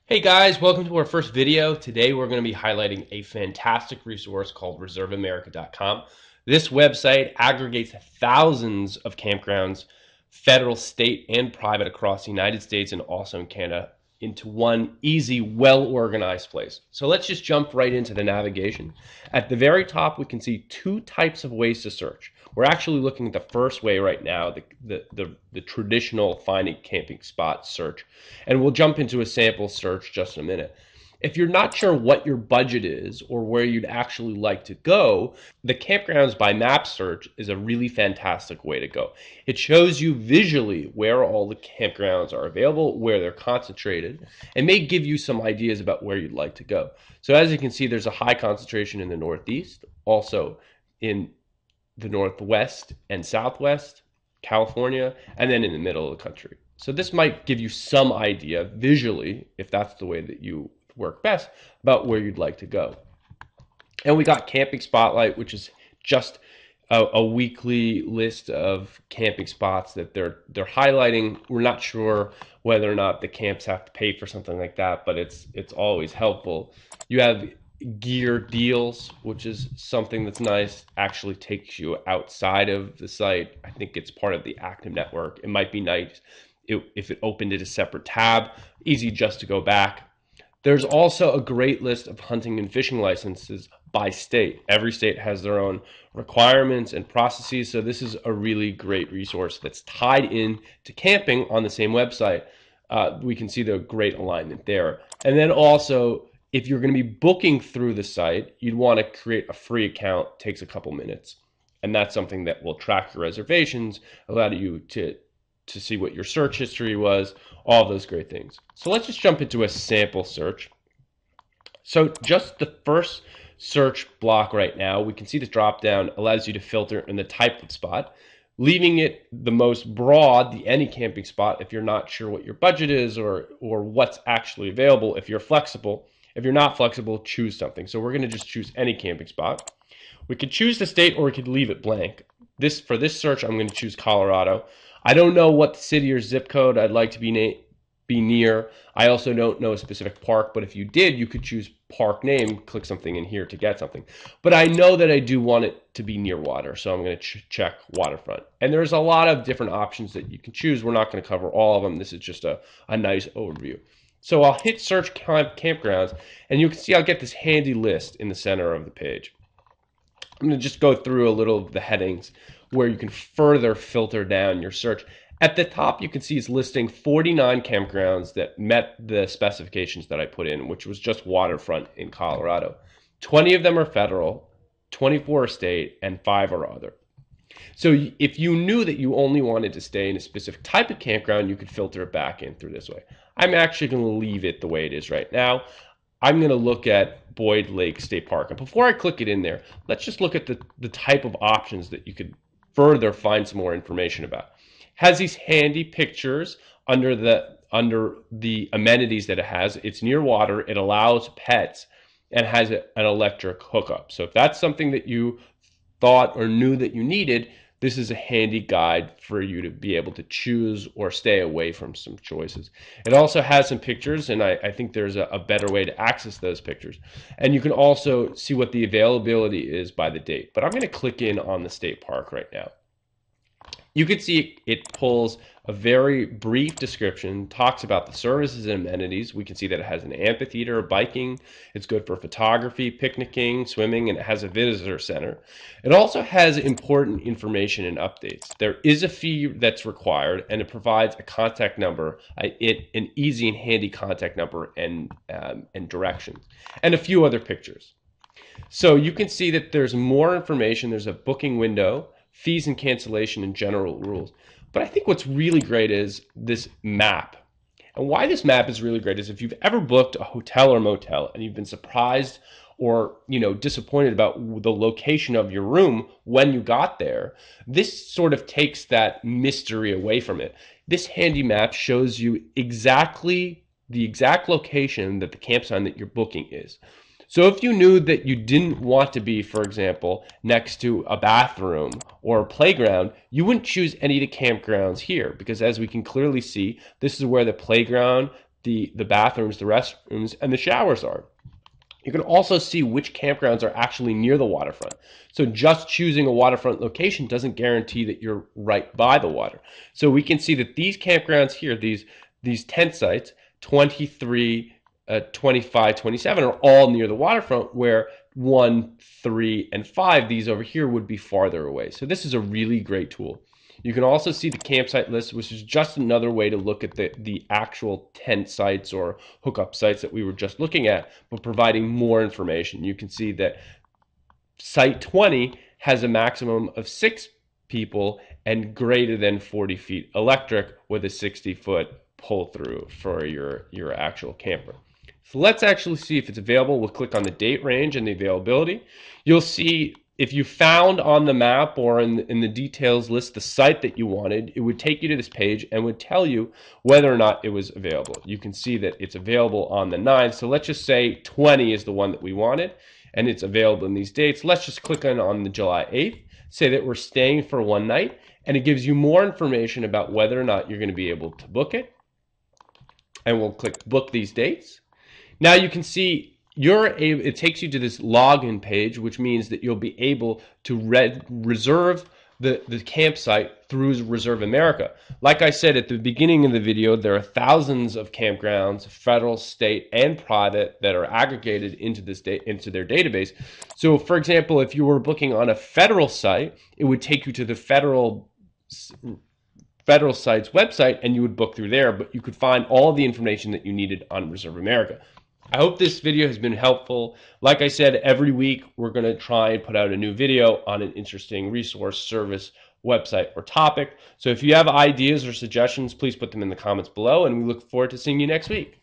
Hey guys, welcome to our first video. Today we're going to be highlighting a fantastic resource called reserveamerica.com. This website aggregates thousands of campgrounds, federal, state, and private across the United States and also in Canada into one easy, well-organized place. So let's just jump right into the navigation. At the very top, we can see two types of ways to search. We're actually looking at the first way right now, the traditional finding camping spot search. And we'll jump into a sample search just in a minute. If you're not sure what your budget is or where you'd actually like to go, the campgrounds by map search is a really fantastic way to go. It shows you visually where all the campgrounds are available, where they're concentrated, and may give you some ideas about where you'd like to go. So as you can see, there's a high concentration in the Northeast, also in the Northwest and Southwest, California, and then in the middle of the country. So this might give you some idea visually, if that's the way that you work best, about where you'd like to go. And we got Camping Spotlight, which is just a weekly list of camping spots that they're highlighting. We're not sure whether or not the camps have to pay for something like that, but it's always helpful. You have gear deals, which is something that's nice, actually takes you outside of the site. I think it's part of the active network. It might be nice if it opened it a separate tab, easy just to go back. There's also a great list of hunting and fishing licenses by state. Every state has their own requirements and processes, so this is a really great resource that's tied in to camping on the same website. We can see the great alignment there. And then also, if you're going to be booking through the site, you'd want to create a free account. It takes a couple minutes. And that's something that will track your reservations, allow you to see what your search history was, all of those great things. So let's just jump into a sample search. So just the first search block right now, we can see the drop down allows you to filter in the type of spot, leaving it the most broad, the any camping spot, if you're not sure what your budget is or what's actually available. If you're flexible, if you're not flexible, choose something. So we're going to just choose any camping spot. We could choose the state or we could leave it blank. For this search, I'm going to choose Colorado. I don't know what city or zip code I'd like to be near. I also don't know a specific park, but if you did, you could choose park name, click something in here to get something. But I know that I do want it to be near water, so I'm going to check waterfront. And there's a lot of different options that you can choose. We're not going to cover all of them. This is just a nice overview. So I'll hit search campgrounds, and you can see I'll get this handy list in the center of the page. I'm going to just go through a little of the headings where you can further filter down your search. At the top, you can see it's listing 49 campgrounds that met the specifications that I put in, which was just waterfront in Colorado. 20 of them are federal, 24 are state, and 5 are other. So if you knew that you only wanted to stay in a specific type of campground, you could filter it back in through this way. I'm actually going to leave it the way it is right now. I'm going to look at Boyd Lake State Park. And before I click it in there, let's just look at the type of options that you could further find some more information about. Has these handy pictures under the amenities that it has. It's near water, it allows pets, and has an electric hookup. So if that's something that you thought or knew that you needed, this is a handy guide for you to be able to choose or stay away from some choices. It also has some pictures, and I think there's a better way to access those pictures. And you can also see what the availability is by the date. But I'm going to click in on the state park right now. You can see it pulls a very brief description, talks about the services and amenities. We can see that it has an amphitheater, biking, it's good for photography, picnicking, swimming, and it has a visitor center. It also has important information and updates. There is a fee that's required, and it provides a contact number, an easy and handy contact number and directions, and a few other pictures. So you can see that there's more information. There's a booking window, fees and cancellation, and general rules. But I think what's really great is this map. And why this map is really great is if you've ever booked a hotel or motel and you've been surprised or disappointed about the location of your room when you got there, this sort of takes that mystery away from it. This handy map shows you exactly the exact location that the campsite that you're booking is. So if you knew that you didn't want to be, for example, next to a bathroom or a playground, you wouldn't choose any of the campgrounds here because as we can clearly see, this is where the playground, the bathrooms, the restrooms, and the showers are. You can also see which campgrounds are actually near the waterfront. So just choosing a waterfront location doesn't guarantee that you're right by the water. So we can see that these campgrounds here, these tent sites, 23, 25, 27, are all near the waterfront, where 1, 3, and 5, these over here, would be farther away. So this is a really great tool. You can also see the campsite list, which is just another way to look at the actual tent sites or hookup sites that we were just looking at, but providing more information. You can see that site 20 has a maximum of 6 people and greater than 40 feet electric with a 60-foot pull through for your actual camper. So let's actually see if it's available. We'll click on the date range and the availability. You'll see if you found on the map or in the details list the site that you wanted, it would take you to this page and would tell you whether or not it was available. You can see that it's available on the 9th. So let's just say 20 is the one that we wanted, and it's available in these dates. Let's just click on the July 8th, say that we're staying for one night, and it gives you more information about whether or not you're going to be able to book it. And we'll click book these dates. Now you can see it takes you to this login page, which means that you'll be able to reserve the campsite through Reserve America. Like I said at the beginning of the video, there are thousands of campgrounds, federal, state, and private, that are aggregated into into their database. So for example, if you were booking on a federal site, it would take you to the federal site's website and you would book through there, but you could find all the information that you needed on Reserve America. I hope this video has been helpful. Like I said, every week we're going to try and put out a new video on an interesting resource, service, website, or topic. So if you have ideas or suggestions, please put them in the comments below, and we look forward to seeing you next week.